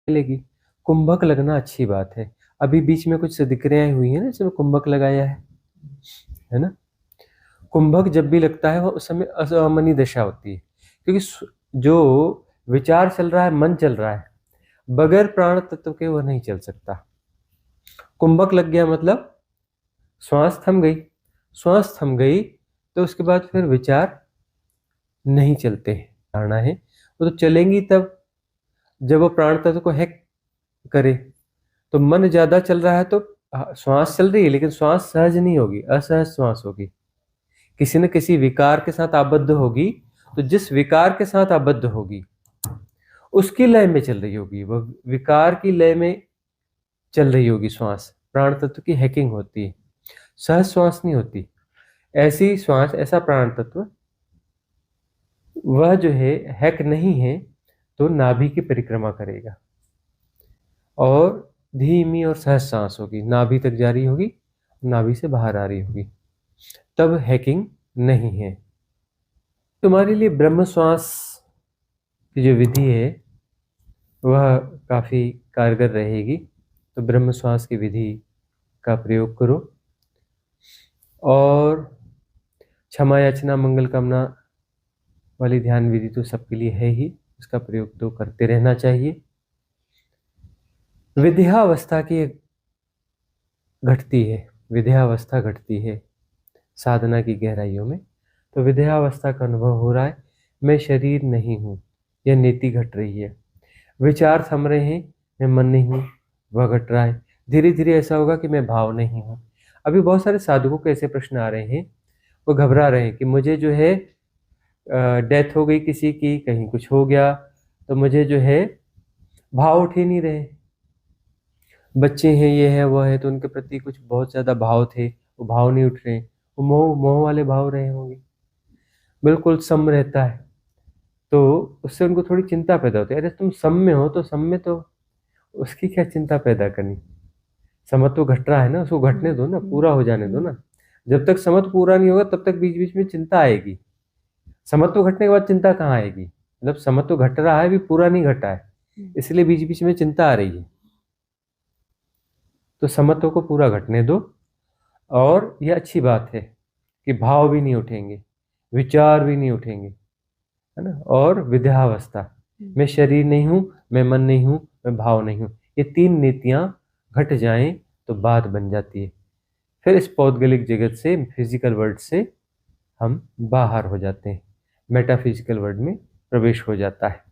मिलेगी। कुंभक लगना अच्छी बात है। अभी बीच में कुछ दिक्कतें हुई है ना, इसमें कुंभक लगाया है ना। कुंभक जब भी लगता है वो उस समय असामान्य दशा होती है, क्योंकि जो विचार चल रहा है, मन चल रहा है, बगैर प्राण तत्व के वो नहीं चल सकता। कुंभक लग गया मतलब श्वास थम गई। श्वास थम गई तो उसके बाद फिर विचार नहीं चलते हैं। धारणा है वो तो चलेंगी तब जब वो प्राण तत्व को हैक करे। तो मन ज्यादा चल रहा है तो श्वास चल रही है, लेकिन श्वास सहज नहीं होगी, असहज श्वास होगी, किसी न किसी विकार के साथ आबद्ध होगी। तो जिस विकार के साथ आबद्ध होगी उसकी लय में चल रही होगी, वह विकार की लय में चल रही होगी श्वास। प्राण तत्व की हैकिंग होती है, सहज श्वास नहीं होती। ऐसी श्वास, ऐसा प्राण तत्व वह जो है हैक नहीं है, तो नाभि की परिक्रमा करेगा और धीमी और सहज सांस होगी, नाभि तक जा रही होगी, नाभि से बाहर आ रही होगी, तब हैकिंग नहीं है। तुम्हारे लिए ब्रह्म श्वास की जो विधि है वह काफ़ी कारगर रहेगी। तो ब्रह्म श्वास की विधि का प्रयोग करो और क्षमा याचना मंगल कामना वाली ध्यान विधि तो सबके लिए है ही, उसका प्रयोग तो करते रहना चाहिए। विद्यावस्था की घटती है, विद्यावस्था घटती है साधना की गहराइयों में। तो विद्यावस्था का अनुभव हो रहा है, मैं शरीर नहीं हूँ, यह नीति घट रही है। विचार थम रहे हैं, मैं मन नहीं हूँ, वह घट रहा है। धीरे धीरे ऐसा होगा कि मैं भाव नहीं हूँ। अभी बहुत सारे साधकों को ऐसे प्रश्न आ रहे हैं, वो घबरा रहे हैं कि मुझे जो है डेथ हो गई किसी की, कहीं कुछ हो गया, तो मुझे जो है भाव उठ ही नहीं रहे। बच्चे हैं, ये है वो है, तो उनके प्रति कुछ बहुत ज़्यादा भाव थे, वो भाव नहीं उठ रहे, वो मोह मोह वाले भाव रहे होंगे। बिल्कुल सम रहता है तो उससे उनको थोड़ी चिंता पैदा होती है। अरे तुम सम में हो तो सम में तो उसकी क्या चिंता पैदा करनी। समत्व घट रहा है ना, उसको घटने दो ना, पूरा हो जाने दो ना। जब तक समत्व पूरा नहीं होगा तब तक बीच बीच में चिंता आएगी। समत्व घटने के बाद चिंता कहाँ आएगी? मतलब समत्व घट रहा है, अभी पूरा नहीं घटा है, इसलिए बीच बीच में चिंता आ रही है। तो समत्व को पूरा घटने दो। और यह अच्छी बात है कि भाव भी नहीं उठेंगे, विचार भी नहीं उठेंगे, है ना। और विद्यावस्था, मैं शरीर नहीं हूँ, मैं मन नहीं हूँ, मैं भाव नहीं हूँ, ये तीन नीतियाँ घट जाएं तो बात बन जाती है। फिर इस पौद्गलिक जगत से, फिजिकल वर्ल्ड से हम बाहर हो जाते हैं, मेटाफिजिकल वर्ल्ड में प्रवेश हो जाता है।